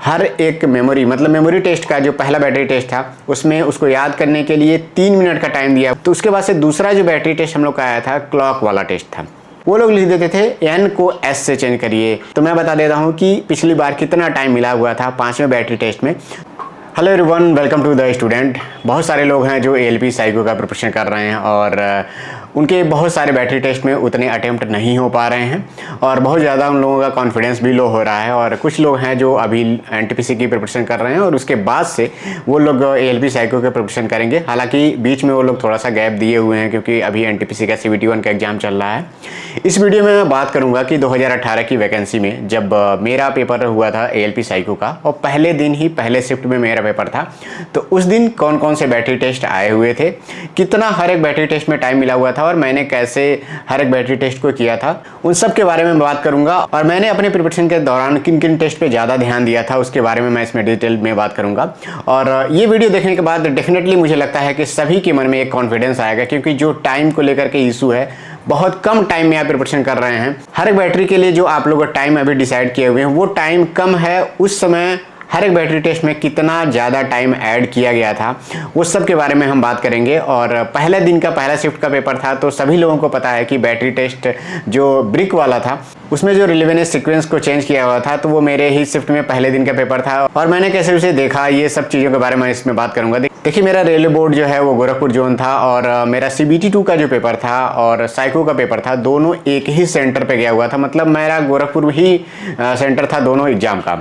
हर एक memory test का जो पहला बैटरी टेस्ट था उसमें उसको याद करने के लिए 3 मिनट का टाइम दिया। तो उसके बाद से दूसरा जो बैटरी टेस्ट हम लोग का आया था क्लॉक वाला टेस्ट था। वो लोग लिख देते थे एन को एस से चेंज करिए। तो मैं बता देता हूँ कि पिछली बार कितना टाइम मिला हुआ था 5वें बैटरी टेस्ट में। Hello everyone, welcome to the student. बहुत सारे लोग हैं जो एएलपी साइको का प्रिपरेशन कर रहे हैं और उनके बहुत सारे बैटरी टेस्ट में उतने अटेम्प्ट नहीं हो पा रहे हैं और बहुत ज़्यादा उन लोगों का कॉन्फिडेंस भी लो हो रहा है। और कुछ लोग हैं जो अभी एनटीपीसी की प्रिपरेशन कर रहे हैं और उसके बाद से वो लोग एएलपी साइको के प्रिपरेशन करेंगे। हालांकि बीच में वो लोग थोड़ा सा गैप दिए हुए हैं क्योंकि अभी एनटीपीसी का CBT1 का एग्जाम चल रहा है। इस वीडियो में मैं बात करूंगा कि 2018 की वैकेंसी में जब मेरा पेपर हुआ था एएलपी साइको का और पहले दिन ही पहले शिफ्ट में मेरा पेपर था, तो उस दिन कौन कौन से बैटरी टेस्ट आए हुए थे, कितना हर एक बैटरी टेस्ट में टाइम मिला हुआ था और मैंने कैसे हर एक बैटरी टेस्ट को किया था, उन सब के बारे में बात करूंगा। और मैंने अपने प्रिपरेशन के दौरान किन किन टेस्ट पे ज़्यादा ध्यान दिया था उसके बारे में मैं इसमें डिटेल में बात करूंगा। और ये वीडियो देखने के बाद डेफिनेटली मुझे लगता है कि सभी के मन में एक कॉन्फिडेंस आएगा, क्योंकि जो टाइम को लेकर के इशू है, बहुत कम टाइम में आप प्रिपरेशन कर रहे हैं। हर एक बैटरी के लिए जो आप लोग टाइम अभी डिसाइड किए हुए हैं वो टाइम कम है। उस समय हर एक बैटरी टेस्ट में कितना ज़्यादा टाइम ऐड किया गया था वो सब के बारे में हम बात करेंगे। और पहले दिन का पहला शिफ्ट का पेपर था, तो सभी लोगों को पता है कि बैटरी टेस्ट जो ब्रिक वाला था उसमें जो रिलेवेंस सीक्वेंस को चेंज किया हुआ था, तो वो मेरे ही शिफ्ट में पहले दिन का पेपर था और मैंने कैसे उसे देखा, ये सब चीज़ों के बारे में इसमें बात करूंगा। देखिए, मेरा रेलवे बोर्ड जो है वो गोरखपुर जोन था और मेरा CBT2 का जो पेपर था और साइको का पेपर था, दोनों एक ही सेंटर पे गया हुआ था। मतलब मेरा गोरखपुर ही सेंटर था दोनों एग्जाम का।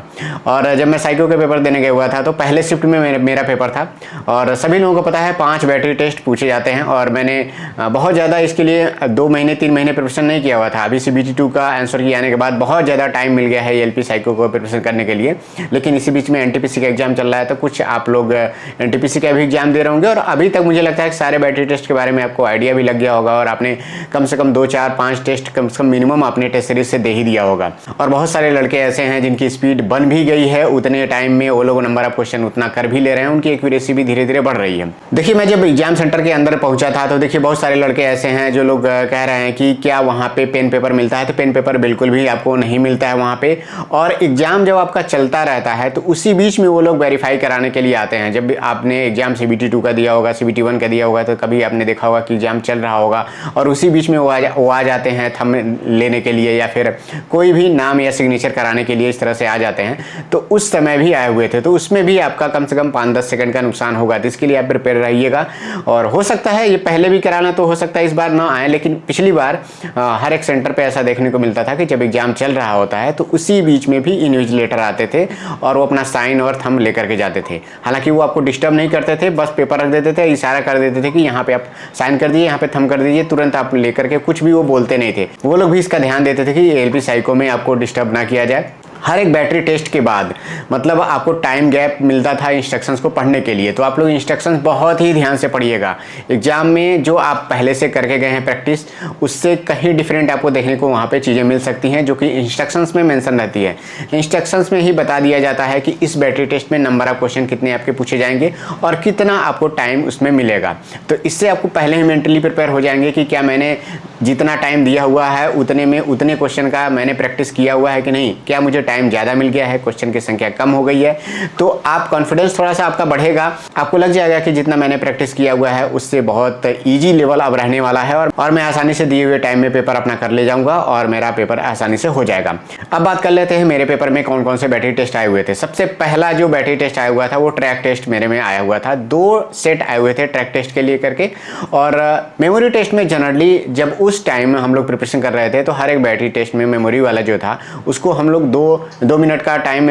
और जब मैं साइको का पेपर देने गया हुआ था तो पहले शिफ्ट में मेरा पेपर था और सभी लोगों को पता है 5 बैटरी टेस्ट पूछे जाते हैं और मैंने बहुत ज़्यादा इसके लिए 2 महीने 3 महीने प्रिपरेशन नहीं किया हुआ था। अभी CBT2 का आंसर की आने के बाद बहुत ज़्यादा टाइम मिल गया है एएलपी साइको को प्रिपरेशन करने के लिए। लेकिन इसी बीच में एनटीपीसी का एग्जाम चल रहा है, तो कुछ आप लोग एनटीपीसी का भी एग्जाम दे रहे होंगे और अभी तक मुझे लगता है कि सारे बैटरी टेस्ट के बारे में आपको आइडिया भी लग गया होगा और आपने कम से कम 2 4 5 टेस्ट कम से कम मिनिमम अपने टेस्ट सीरीज से दे ही दिया होगा। और बहुत सारे लड़के ऐसे हैं जिनकी स्पीड बन भी गई है, उतने टाइम में वो लोग नंबर ऑफ क्वेश्चन उतना कर भी ले रहे हैं, उनकी एक्यूरेसी भी धीरे धीरे बढ़ रही है। देखिए, मैं जब एग्जाम सेंटर के अंदर पहुंचा था तो देखिए बहुत सारे लड़के ऐसे हैं जो लोग कह रहे हैं कि क्या वहाँ पे पेन पेपर मिलता है, तो पेन पेपर बिल्कुल भी आपको नहीं मिलता है वहाँ पे। और एग्जाम जब आपका चलता रहता है तो उसी बीच में वो लोग वेरीफाई कराने के लिए आते हैं। जब आपने एग्जाम CBT2 का दिया होगा, CBT1 का दिया होगा, तो कभी आपने देखा होगा कि एग्जाम चल रहा होगा और उसी बीच में वो आ जाते हैं थंब लेने के लिए या फिर कोई भी नाम या सिग्नेचर कराने के लिए, इस तरह से आ जाते हैं। तो उस समय भी आए हुए थे, तो उसमें भी आपका कम से कम 5-10 सेकंड का नुकसान होगा। तो इसके लिए आप प्रिपेयर रहिएगा। और हो सकता है ये पहले भी कराना, तो हो सकता है इस बार ना आए, लेकिन पिछली बार हर एक सेंटर पे ऐसा देखने को मिलता था कि जब एग्जाम चल रहा होता है तो उसी बीच में भी इन्विजिलेटर आते थे और वो अपना साइन और थंब लेकर के जाते थे। हालांकि वो आपको डिस्टर्ब नहीं करते थे, बस पेपर रख देते थे, इशारा कर देते थे कि यहाँ पे आप साइन कर दीजिए, यहाँ पे थंब कर दीजिए, तुरंत आप लेकर के, कुछ भी वो बोलते नहीं थे। वो लोग भी इसका ध्यान देते थे कि एएलपी साइको में आपको डिस्टर्ब ना किया जाए। हर एक बैटरी टेस्ट के बाद मतलब आपको टाइम गैप मिलता था इंस्ट्रक्शंस को पढ़ने के लिए, तो आप लोग इंस्ट्रक्शंस बहुत ही ध्यान से पढ़िएगा। एग्जाम में जो आप पहले से करके गए हैं प्रैक्टिस, उससे कहीं डिफरेंट आपको देखने को वहाँ पे चीज़ें मिल सकती हैं जो कि इंस्ट्रक्शंस में मेंशन रहती है। इंस्ट्रक्शंस में ही बता दिया जाता है कि इस बैटरी टेस्ट में नंबर ऑफ क्वेश्चन कितने आपके पूछे जाएंगे और कितना आपको टाइम उसमें मिलेगा। तो इससे आपको पहले ही मेंटली प्रिपेयर हो जाएंगे कि क्या मैंने जितना टाइम दिया हुआ है उतने में उतने क्वेश्चन का मैंने प्रैक्टिस किया हुआ है कि नहीं, क्या मुझे टाइम ज़्यादा मिल गया है, क्वेश्चन की संख्या कम हो गई है। तो आप कॉन्फिडेंस थोड़ा सा आपका बढ़ेगा, आपको लग जाएगा कि जितना मैंने प्रैक्टिस किया हुआ है उससे बहुत ईजी लेवल अब रहने वाला है और मैं आसानी से दिए हुए टाइम में पेपर अपना कर ले जाऊंगा और मेरा पेपर आसानी से हो जाएगा। अब बात कर लेते हैं मेरे पेपर में कौन कौन से बैटरी टेस्ट आए हुए थे। सबसे पहला जो बैटरी टेस्ट आया हुआ था वो ट्रैक टेस्ट मेरे में आया हुआ था। 2 सेट आए हुए थे ट्रैक टेस्ट के लिए करके। और मेमोरी टेस्ट में जनरली जब उस टाइम हम लोग प्रिपरेशन कर रहे थे तो हर एक बैटरी टेस्ट में मेमोरी वाला जो था उसको हम लोग 2 मिनट का टाइम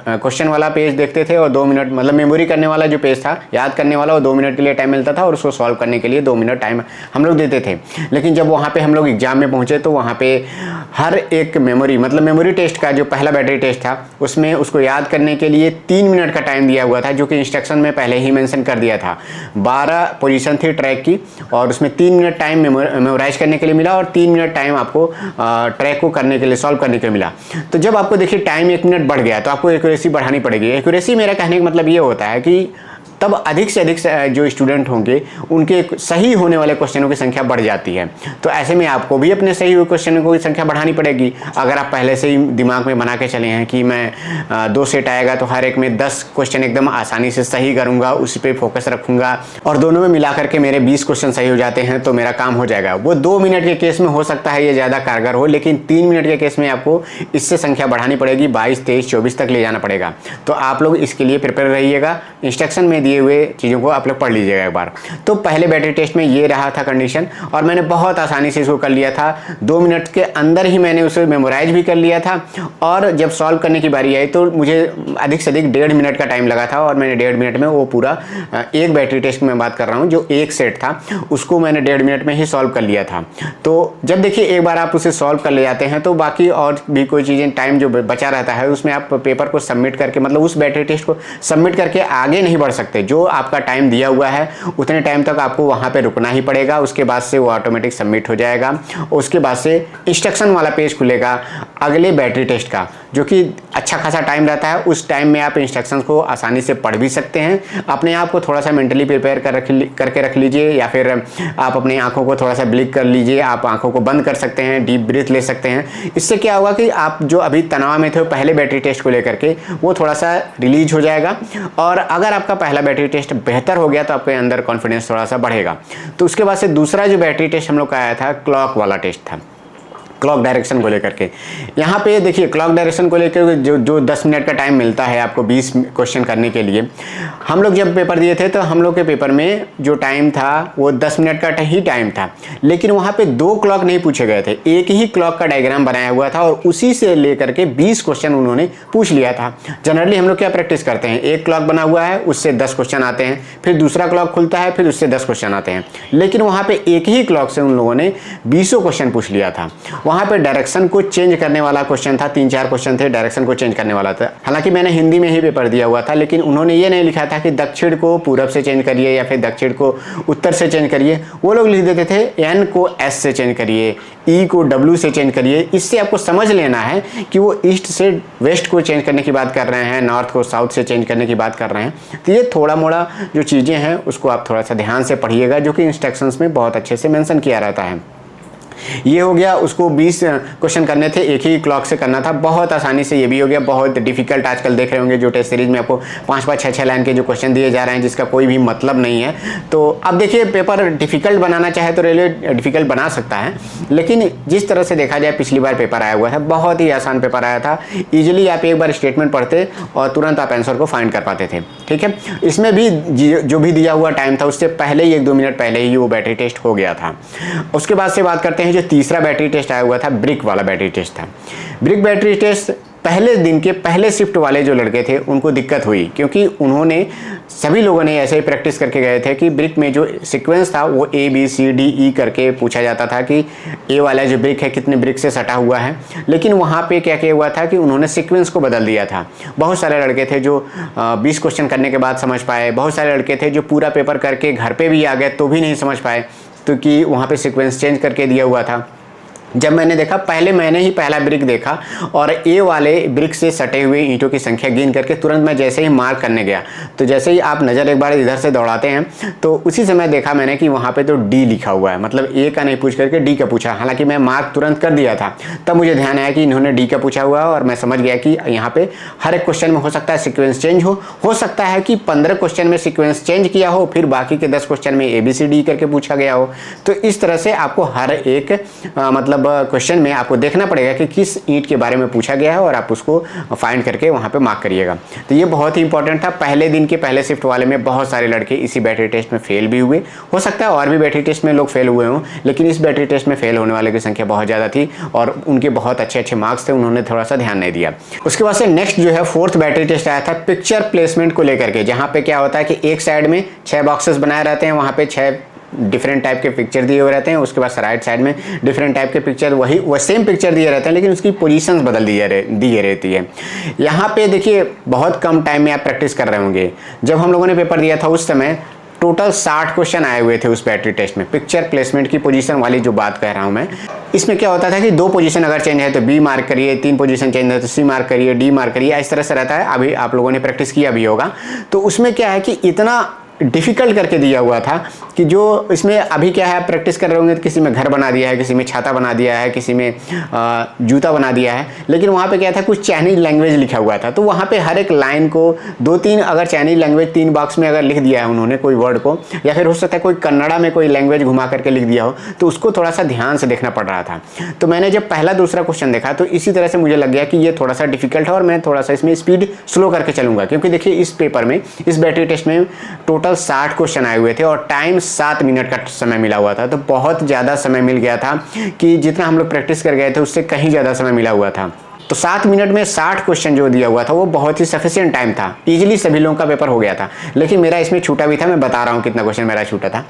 क्वेश्चन वाला पेज देखते थे और 2 मिनट मतलब मेमोरी करने वाला जो पेज था, याद करने वाला, वो 2 मिनट के लिए टाइम मिलता था और उसको सॉल्व करने के लिए 2 मिनट टाइम हम लोग देते थे। लेकिन जब वहाँ पे हम लोग एग्जाम में पहुँचे तो वहाँ पे हर एक मेमोरी टेस्ट का जो पहला बैटरी टेस्ट था उसमें उसको याद करने के लिए 3 मिनट का टाइम दिया हुआ था, जो कि इंस्ट्रक्शन में पहले ही मेंशन कर दिया था। 12 पोजीशन थी ट्रैक की और उसमें 3 मिनट टाइम मेमोराइज करने के लिए मिला और 3 मिनट टाइम आपको ट्रैक को करने के लिए, सॉल्व करने के लिए मिला। तो जब आपको देखिए टाइम 1 मिनट बढ़ गया तो आपको एक्यूरेसी बढ़ानी पड़ेगी। एक्यूरेसी मेरा कहने का मतलब ये होता है कि तब अधिक से अधिक जो स्टूडेंट होंगे उनके सही होने वाले क्वेश्चनों की संख्या बढ़ जाती है। तो ऐसे में आपको भी अपने सही हुए क्वेश्चनों की संख्या बढ़ानी पड़ेगी। अगर आप पहले से ही दिमाग में बना के चले हैं कि मैं 2 सेट आएगा तो हर एक में 10 क्वेश्चन एकदम आसानी से सही करूंगा, उसी पे फोकस रखूंगा और दोनों में मिला करके मेरे 20 क्वेश्चन सही हो जाते हैं तो मेरा काम हो जाएगा। वो 2 मिनट के केस में हो सकता है ये ज़्यादा कारगर हो, लेकिन 3 मिनट के केस में आपको इससे संख्या बढ़ानी पड़ेगी, 22, 23, 24 तक ले जाना पड़ेगा। तो आप लोग इसके लिए प्रिपेयर रहिएगा। इंस्ट्रक्शन में दिए हुए चीज़ों को आप लोग पढ़ लीजिएगा एक बार। तो पहले बैटरी टेस्ट में ये रहा था कंडीशन और मैंने बहुत आसानी से इसको कर लिया था। 2 मिनट के अंदर ही मैंने उसे मेमोराइज भी कर लिया था और जब सॉल्व करने की बारी आई तो मुझे अधिक से अधिक 1.5 मिनट का टाइम लगा था और मैंने 1.5 मिनट में वो पूरा एक बैटरी टेस्ट में बात कर रहा हूँ, जो एक सेट था उसको मैंने 1.5 मिनट में ही सॉल्व कर लिया था। तो जब देखिए एक बार आप उसे सॉल्व कर ले जाते हैं तो बाकी और भी कोई चीज़ें टाइम जो बचा रहता है उसमें आप पेपर को सबमिट करके, मतलब उस बैटरी टेस्ट को सबमिट करके आगे नहीं बढ़ सकते। जो आपका टाइम दिया हुआ है उतने टाइम तक आपको वहाँ पे रुकना ही पड़ेगा। उसके बाद से वो ऑटोमेटिक सबमिट हो जाएगा। उसके बाद से इंस्ट्रक्शन वाला पेज खुलेगा अगले बैटरी टेस्ट का, जो कि अच्छा खासा टाइम रहता है। उस टाइम में आप इंस्ट्रक्शंस को आसानी से पढ़ भी सकते हैं। अपने आप को थोड़ा सा मेंटली प्रिपेयर करके रख लीजिए, या फिर आप अपनी आंखों को थोड़ा सा ब्लिंक कर लीजिए। आप आंखों को बंद कर सकते हैं, डीप ब्रीथ ले सकते हैं। इससे क्या होगा कि आप जो अभी तनाव में थे पहले बैटरी टेस्ट को लेकर के, वो थोड़ा सा रिलीज हो जाएगा। और अगर आपका पहला बैटरी टेस्ट बेहतर हो गया तो आपके अंदर कॉन्फिडेंस थोड़ा सा बढ़ेगा। तो उसके बाद से दूसरा जो बैटरी टेस्ट हम लोग का आया था, क्लॉक वाला टेस्ट था, क्लॉक डायरेक्शन को लेकर के। यहाँ पे देखिए क्लॉक डायरेक्शन को लेकर जो 10 मिनट का टाइम मिलता है आपको 20 क्वेश्चन करने के लिए, हम लोग जब पेपर दिए थे तो हम लोग के पेपर में जो टाइम था वो 10 मिनट का ही टाइम था, लेकिन वहाँ पे 2 क्लॉक नहीं पूछे गए थे। एक ही क्लॉक का डायग्राम बनाया हुआ था और उसी से लेकर के 20 क्वेश्चन उन्होंने पूछ लिया था। जनरली हम लोग क्या प्रैक्टिस करते हैं, एक क्लॉक बना हुआ है उससे 10 क्वेश्चन आते हैं, फिर दूसरा क्लॉक खुलता है फिर उससे 10 क्वेश्चन आते हैं। लेकिन वहाँ पे एक ही क्लॉक से उन लोगों ने 20 क्वेश्चन पूछ लिया था। वहाँ पे डायरेक्शन को चेंज करने वाला क्वेश्चन था, 3-4 क्वेश्चन थे डायरेक्शन को चेंज करने वाला था। हालांकि मैंने हिंदी में ही पेपर दिया हुआ था, लेकिन उन्होंने ये नहीं लिखा था कि दक्षिण को पूरब से चेंज करिए या फिर दक्षिण को उत्तर से चेंज करिए। वो लोग लिख देते थे एन को एस से चेंज करिए, ई को डब्ल्यू से चेंज करिए। इससे आपको समझ लेना है कि वो ईस्ट से वेस्ट को चेंज करने की बात कर रहे हैं, नॉर्थ को साउथ से चेंज करने की बात कर रहे हैं। तो ये थोड़ा मोड़ा जो चीज़ें हैं उसको आप थोड़ा सा ध्यान से पढ़िएगा, जो कि इंस्ट्रक्शंस में बहुत अच्छे से मेंशन किया रहता है। ये हो गया, उसको 20 क्वेश्चन करने थे, एक ही क्लॉक से करना था, बहुत आसानी से ये भी हो गया। बहुत डिफिकल्ट आजकल देख रहे होंगे जो टेस्ट सीरीज में आपको 5-5, 6-6 लाइन के जो क्वेश्चन दिए जा रहे हैं जिसका कोई भी मतलब नहीं है। तो अब देखिए पेपर डिफिकल्ट बनाना चाहे तो रेलवे डिफिकल्ट बना सकता है, लेकिन जिस तरह से देखा जाए पिछली बार पेपर आया हुआ था बहुत ही आसान पेपर आया था। ईजिली आप एक बार स्टेटमेंट पढ़ते और तुरंत आप आंसर को फाइंड कर पाते थे। ठीक है, इसमें भी जो भी दिया हुआ टाइम था उससे पहले ही 1-2 मिनट पहले ही वो बैटरी टेस्ट हो गया था। उसके बाद से बात करते हैं जो तीसरा बैटरी टेस्ट आया हुआ था, ब्रिक वाला बैटरी टेस्ट था। ब्रिक बैटरी टेस्ट पहले दिन के पहले शिफ्ट वाले जो लड़के थे उनको दिक्कत हुई, क्योंकि उन्होंने सभी लोगों ने ऐसे ही प्रैक्टिस करके गए थे कि ब्रिक में जो सीक्वेंस था वो ABCDE करके पूछा जाता था कि ए वाला जो ब्रिक है कितने ब्रिक से सटा हुआ है। लेकिन वहाँ पे क्या किया हुआ था कि उन्होंने सीक्वेंस को बदल दिया था। बहुत सारे लड़के थे जो 20 क्वेश्चन करने के बाद समझ पाए, बहुत सारे लड़के थे जो पूरा पेपर करके घर पर भी आ गए तो भी नहीं समझ पाए, क्योंकि वहाँ पर सीक्वेंस चेंज करके दिया हुआ था। जब मैंने देखा, पहले मैंने ही पहला ब्रिक देखा और ए वाले ब्रिक से सटे हुए ईंटों की संख्या गिन करके तुरंत मैं जैसे ही मार्क करने गया तो जैसे ही आप नज़र एक बार इधर से दौड़ाते हैं तो उसी समय देखा मैंने कि वहाँ पे तो डी लिखा हुआ है, मतलब ए का नहीं पूछ करके डी का पूछा। हालांकि मैं मार्क तुरंत कर दिया था, तब मुझे ध्यान आया कि इन्होंने डी का पूछा हुआ है और मैं समझ गया कि यहाँ पे हर एक क्वेश्चन में हो सकता है सिक्वेंस चेंज हो सकता है कि 15 क्वेश्चन में सिक्वेंस चेंज किया हो, फिर बाकी के 10 क्वेश्चन में ABCD करके पूछा गया हो। तो इस तरह से आपको हर एक मतलब क्वेश्चन में आपको देखना पड़ेगा कि किस ईंट के बारे में पूछा गया है और आप उसको फाइंड करके वहाँ पे मार्क करिएगा। तो ये बहुत ही इंपॉर्टेंट था। पहले दिन के पहले शिफ्ट वाले में बहुत सारे लड़के इसी बैटरी टेस्ट में फेल भी हुए, हो सकता है और भी बैटरी टेस्ट में लोग फेल हुए हों, लेकिन इस बैटरी टेस्ट में फेल होने वाले की संख्या बहुत ज़्यादा थी और उनके बहुत अच्छे मार्क्स थे, उन्होंने थोड़ा सा ध्यान नहीं दिया। उसके बाद से नेक्स्ट जो है 4th बैटरी टेस्ट आया था पिक्चर प्लेसमेंट को लेकर के, जहाँ पे क्या होता है कि एक साइड में 6 बॉक्सेस बनाए रहते हैं, वहाँ पे 6 डिफरेंट टाइप के पिक्चर दिए हुए रहते हैं। उसके बाद राइट साइड में डिफरेंट टाइप के पिक्चर, वही सेम पिक्चर दिए रहते हैं लेकिन उसकी पोजीशंस बदल दिए रहती है। यहाँ पे देखिए बहुत कम टाइम में आप प्रैक्टिस कर रहे होंगे। जब हम लोगों ने पेपर दिया था उस समय टोटल 60 क्वेश्चन आए हुए थे उस बैटरी टेस्ट में। पिक्चर प्लेसमेंट की पोजीशन वाली जो बात कह रहा हूं मैं, इसमें क्या होता था कि 2 पोजीशन अगर चेंज है तो बी मार्क करिए, 3 पोजीशन चेंज है तो सी मार्क करिए, डी मार्क करिए, इस तरह से रहता है। अभी आप लोगों ने प्रैक्टिस किया भी होगा। तो उसमें क्या है कि इतना डिफ़िकल्ट करके दिया हुआ था कि जो इसमें अभी क्या है, प्रैक्टिस कर रहे होंगे तो किसी में घर बना दिया है, किसी में छाता बना दिया है, किसी में जूता बना दिया है, लेकिन वहाँ पे क्या था, कुछ चाइनीज लैंग्वेज लिखा हुआ था। तो वहाँ पे हर एक लाइन को 2-3 अगर चाइनीज लैंग्वेज 3 बॉक्स में अगर लिख दिया है उन्होंने कोई वर्ड को, या फिर हो सकता है कोई कन्नड़ा में कोई लैंग्वेज घुमा करके लिख दिया हो, तो उसको थोड़ा सा ध्यान से देखना पड़ रहा था। तो मैंने जब पहला दूसरा क्वेश्चन देखा तो इसी तरह से मुझे लग गया कि ये थोड़ा सा डिफिकल्ट है और मैं थोड़ा सा इसमें स्पीड स्लो करके चलूँगा, क्योंकि देखिए इस पेपर में, इस बैटरी टेस्ट में टोटल 60 क्वेश्चन आए हुए थे और टाइम 7 मिनट का समय मिला हुआ था। तो बहुत ज़्यादा समय मिल गया था कि जितना हम लोग प्रैक्टिस कर गए थे उससे कहीं ज़्यादा समय मिला हुआ था। तो 7 मिनट में 60 क्वेश्चन जो दिया हुआ था वो बहुत ही सफिशिएंट टाइम था, इजीली सभी लोगों का पेपर हो गया था। लेकिन मेरा इसमें छूटा भी था, मैं बता रहा हूँ कितना क्वेश्चन मेरा छूटा था।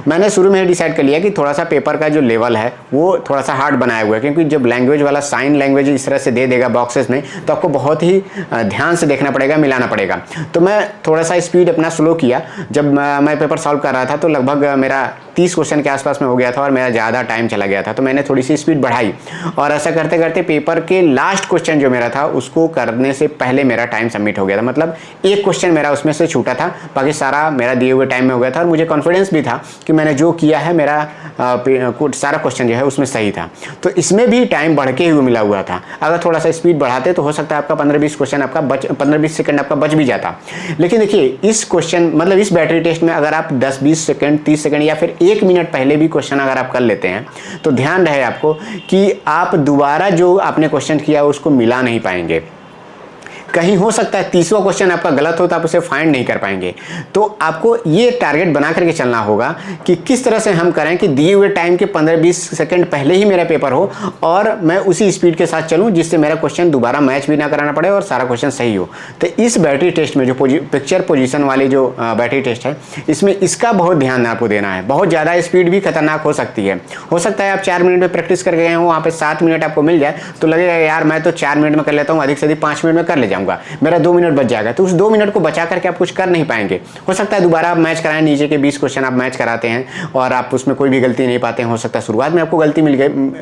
मैंने शुरू में ही डिसाइड कर लिया कि थोड़ा सा पेपर का जो लेवल है वो थोड़ा सा हार्ड बनाया हुआ है, क्योंकि जब लैंग्वेज वाला साइन लैंग्वेज इस तरह से दे देगा बॉक्सेस में तो आपको बहुत ही ध्यान से देखना पड़ेगा, मिलाना पड़ेगा। तो मैं थोड़ा सा स्पीड अपना स्लो किया। जब मैं पेपर सॉल्व कर रहा था तो लगभग मेरा 30 क्वेश्चन के आसपास में हो गया था और मेरा ज़्यादा टाइम चला गया था, तो मैंने थोड़ी सी स्पीड बढ़ाई और ऐसा करते करते पेपर के लास्ट क्वेश्चन जो मेरा था उसको करने से पहले मेरा टाइम सबमिट हो गया था। मतलब एक क्वेश्चन मेरा उसमें से छूटा था, बाकी सारा मेरा दिए हुए टाइम में हो गया था और मुझे कॉन्फिडेंस भी था कि मैंने जो किया है मेरा सारा क्वेश्चन जो है उसमें सही था। तो इसमें भी टाइम बढ़ के हुए मिला हुआ था। अगर थोड़ा सा स्पीड बढ़ाते तो हो सकता है आपका 15-20 क्वेश्चन आपका 15-20 सेकंड आपका बच भी जाता। लेकिन देखिए इस क्वेश्चन मतलब इस बैटरी टेस्ट में अगर आप 10-20 सेकंड 30 सेकंड या फिर 1 मिनट पहले भी क्वेश्चन अगर आप कर लेते हैं तो ध्यान रहे आपको कि आप दोबारा जो आपने क्वेश्चन किया उसको मिला नहीं पाएंगे। कहीं हो सकता है 30वां क्वेश्चन आपका गलत हो तो आप उसे फाइंड नहीं कर पाएंगे। तो आपको ये टारगेट बना करके चलना होगा कि किस तरह से हम करें कि दिए हुए टाइम के 15-20 सेकंड पहले ही मेरा पेपर हो और मैं उसी स्पीड के साथ चलूं जिससे मेरा क्वेश्चन दोबारा मैच भी ना कराना पड़े और सारा क्वेश्चन सही हो। तो इस बैटरी टेस्ट में जो पिक्चर पोजीशन वाली जो बैटरी टेस्ट है इसमें इसका बहुत ध्यान आपको देना है। बहुत ज़्यादा स्पीड भी खतरनाक हो सकती है। हो सकता है आप 4 मिनट में प्रैक्टिस करके गए हो, वहाँ पर 7 मिनट आपको मिल जाए तो लगेगा यार मैं तो 4 मिनट में कर लेता हूँ, अधिक से अधिक 5 मिनट में कर ले जाऊँगा, मेरा 2 मिनट बच जाएगा। तो उस 2 मिनट को बचा करके आप कुछ कर नहीं पाएंगे। हो सकता है दोबारा आप मैच कराएं, नीचे के 20 क्वेश्चन आप मैच कराते हैं और आप उसमें कोई भी गलती नहीं पाते हैं। हो सकता है शुरुआत में आपको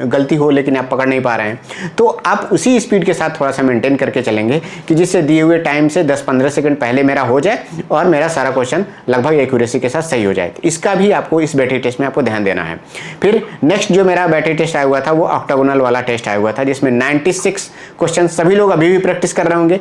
गलती हो लेकिन आप पकड़ नहीं पा रहे हैं। तो आप उसी स्पीड के साथ थोड़ा सा मेंटेन करके चलेंगे कि जिससे दिए हुए टाइम से 10-15 सेकंड पहले मेरा हो जाए और मेरा सारा क्वेश्चन लगभग एक्यूरेसी के साथ सही हो जाए। इसका भी आपको इस बैटरी टेस्ट में आपको ध्यान देना है। फिर नेक्स्ट जो मेरा बैटरी टेस्ट आया हुआ था वो ऑक्टागोनल वाला टेस्ट आया हुआ था, जिसमें 96 क्वेश्चन सभी लोग अभी भी प्रैक्टिस कर रहे होंगे।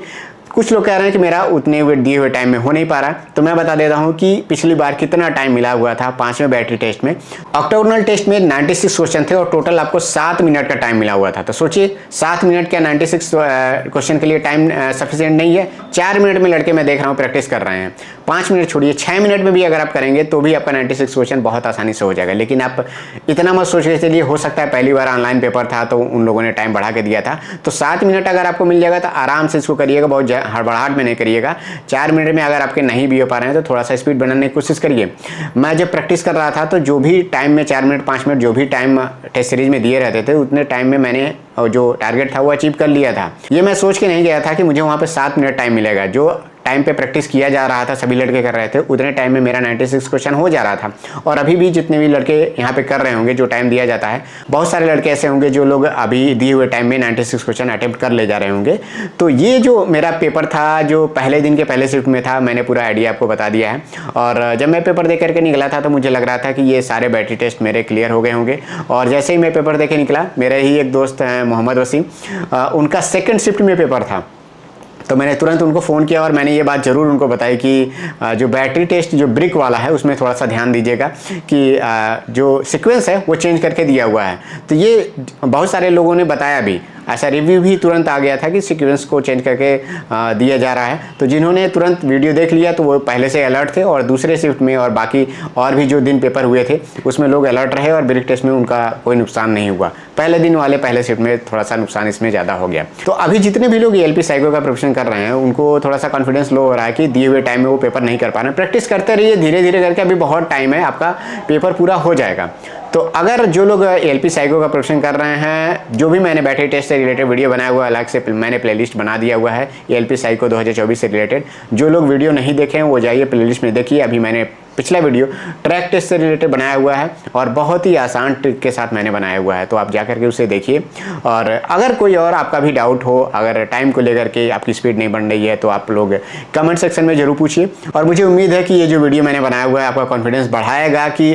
कुछ लोग कह रहे हैं कि मेरा उतने दिए हुए टाइम में हो नहीं पा रहा, तो मैं बता देता हूं कि पिछली बार कितना टाइम मिला हुआ था 5वें बैटरी टेस्ट में। ऑक्टागोनल टेस्ट में 96 क्वेश्चन थे और टोटल आपको 7 मिनट का टाइम मिला हुआ था। तो सोचिए 7 मिनट क्या 96 क्वेश्चन के लिए टाइम सफिशिएंट नहीं है? 4 मिनट में लड़के मैं देख रहा हूँ प्रैक्टिस कर रहे हैं। 5 मिनट छोड़िए, 6 मिनट में भी अगर आप करेंगे तो भी आपका 96 क्वेश्चन बहुत आसानी से हो जाएगा। लेकिन आप इतना मत सोच के चलिए, हो सकता है पहली बार ऑनलाइन पेपर था तो उन लोगों ने टाइम बढ़ा के दिया था। तो 7 मिनट अगर आपको मिल जाएगा तो आराम से इसको करिएगा, बहुत हड़बड़ाहट में नहीं करिएगा। 4 मिनट में अगर आपके नहीं भी हो पा रहे हैं तो थोड़ा सा स्पीड बनाने की कोशिश करिए। मैं जब प्रैक्टिस कर रहा था तो जो भी टाइम में 4 मिनट 5 मिनट जो भी टाइम टेस्ट सीरीज में दिए रहते थे उतने टाइम में मैंने जो टारगेट था वो अचीव कर लिया था। ये मैं सोच के नहीं गया था कि मुझे वहाँ पे 7 मिनट टाइम मिलेगा। जो टाइम पे प्रैक्टिस किया जा रहा था, सभी लड़के कर रहे थे, उतने टाइम में मेरा 96 क्वेश्चन हो जा रहा था। और अभी भी जितने भी लड़के यहाँ पे कर रहे होंगे, जो टाइम दिया जाता है, बहुत सारे लड़के ऐसे होंगे जो लोग अभी दिए हुए टाइम में 96 क्वेश्चन अटेम्प्ट कर ले जा रहे होंगे। तो ये जो मेरा पेपर था, जो पहले दिन के पहले शिफ्ट में था, मैंने पूरा आइडिया आपको बता दिया है। और जब मैं पेपर दे करके निकला था तो मुझे लग रहा था कि ये सारे बैटरी टेस्ट मेरे क्लियर हो गए होंगे। और जैसे ही मैं पेपर दे के निकला, मेरे ही एक दोस्त हैं मोहम्मद वसीम, उनका सेकेंड शिफ्ट में पेपर था। तो मैंने तुरंत उनको फ़ोन किया और मैंने ये बात ज़रूर उनको बताई कि जो बैटरी टेस्ट जो ब्रिक वाला है उसमें थोड़ा सा ध्यान दीजिएगा कि जो सीक्वेंस है वो चेंज करके दिया हुआ है। तो ये बहुत सारे लोगों ने बताया भी, ऐसा रिव्यू भी तुरंत आ गया था कि सीक्वेंस को चेंज करके दिया जा रहा है। तो जिन्होंने तुरंत वीडियो देख लिया तो वो पहले से अलर्ट थे और दूसरे शिफ्ट में और बाकी और भी जो दिन पेपर हुए थे उसमें लोग अलर्ट रहे और ब्रिक टेस्ट में उनका कोई नुकसान नहीं हुआ। पहले दिन वाले पहले शिफ्ट में थोड़ा सा नुकसान इसमें ज़्यादा हो गया। तो अभी जितने भी लोग एएलपी साइको का प्रिपरेशन कर रहे हैं उनको थोड़ा सा कॉन्फिडेंस लो हो रहा है कि दिए हुए टाइम में वो पेपर नहीं कर पा रहे हैं। प्रैक्टिस करते रहिए, धीरे धीरे करके अभी बहुत टाइम है, आपका पेपर पूरा हो जाएगा। तो अगर जो लोग एएलपी साइको का प्रिपरेशन कर रहे हैं, जो भी मैंने बैटरी टेस्ट से रिलेटेड वीडियो बनाया हुआ है, अलग से मैंने प्लेलिस्ट बना दिया हुआ है एएलपी साइको 2024 से रिलेटेड। जो लोग वीडियो नहीं देखे हैं वो जाइए प्लेलिस्ट में देखिए। अभी मैंने पिछला वीडियो ट्रैक टेस्ट से रिलेटेड बनाया हुआ है और बहुत ही आसान ट्रिक के साथ मैंने बनाया हुआ है, तो आप जाकर के उसे देखिए। और अगर कोई और आपका भी डाउट हो, अगर टाइम को लेकर के आपकी स्पीड नहीं बन रही है, तो आप लोग कमेंट सेक्शन में जरूर पूछिए। और मुझे उम्मीद है कि ये जो वीडियो मैंने बनाया हुआ है आपका कॉन्फिडेंस बढ़ाएगा कि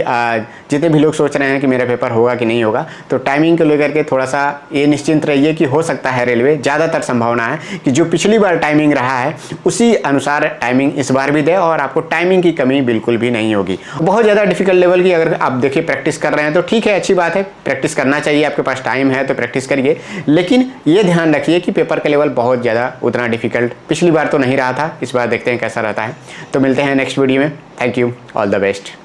जितने भी लोग सोच रहे हैं कि मेरा पेपर होगा कि नहीं होगा, तो टाइमिंग को लेकर के थोड़ा सा ये निश्चिंत रहिए कि हो सकता है रेलवे, ज़्यादातर संभावना है कि जो पिछली बार टाइमिंग रहा है उसी अनुसार टाइमिंग इस बार भी दे और आपको टाइमिंग की कमी बिल्कुल भी नहीं होगी। बहुत ज़्यादा डिफिकल्ट लेवल की अगर आप देखिए प्रैक्टिस कर रहे हैं तो ठीक है, अच्छी बात है, प्रैक्टिस करना चाहिए, आपके पास टाइम है तो प्रैक्टिस करिए। लेकिन ये ध्यान रखिए कि पेपर का लेवल बहुत ज़्यादा उतना डिफिकल्ट पिछली बार तो नहीं रहा था, इस बार देखते हैं कैसा रहता है। तो मिलते हैं नेक्स्ट वीडियो में। Thank you, all the best.